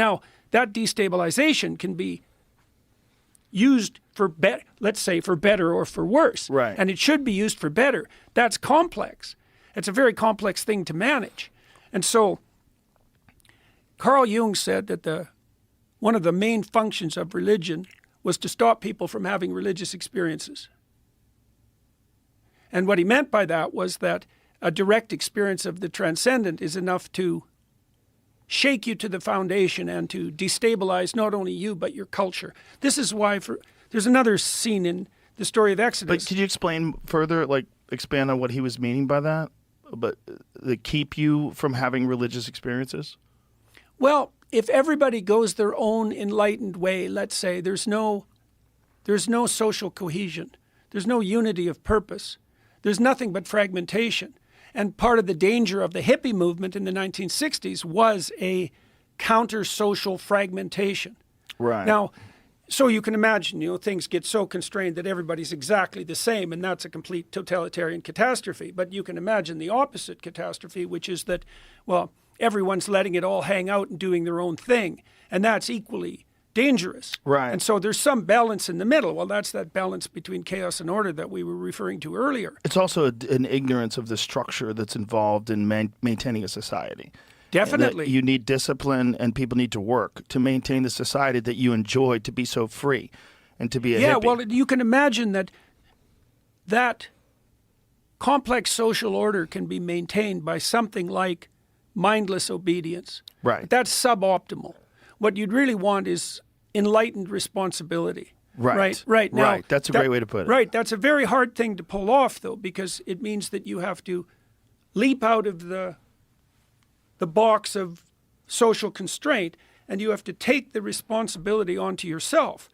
Now, that destabilization can be used for, let's say, for better or for worse. Right. And it should be used for better. That's complex. It's a very complex thing to manage. And so Carl Jung said that one of the main functions of religion was to stop people from having religious experiences. And what he meant by that was that a direct experience of the transcendent is enough to shake you to the foundation and to destabilize not only you but your culture. This is why there's another scene in the story of Exodus. But could you explain further, like expand on what he was meaning by that? But they keep you from having religious experiences? Well, if everybody goes their own enlightened way, let's say, there's no social cohesion. There's no unity of purpose. There's nothing but fragmentation. And part of the danger of the hippie movement in the 1960s was a counter-social fragmentation. Right. Now, so you can imagine, things get so constrained that everybody's exactly the same, and that's a complete totalitarian catastrophe. But you can imagine the opposite catastrophe, which is that, well, everyone's letting it all hang out and doing their own thing, and that's equally dangerous. Right. And so there's some balance in the middle. Well, that's that balance between chaos and order that we were referring to earlier. It's also an ignorance of the structure that's involved in maintaining a society. Definitely. You need discipline, and people need to work to maintain the society that you enjoy, to be so free and to be a hippie. Well, you can imagine that complex social order can be maintained by something like mindless obedience. Right. But that's suboptimal. What you'd really want is enlightened responsibility. Right. Right. Now, right. That's a great way to put it. Right. That's a very hard thing to pull off, though, because it means that you have to leap out of the box of social constraint, and you have to take the responsibility onto yourself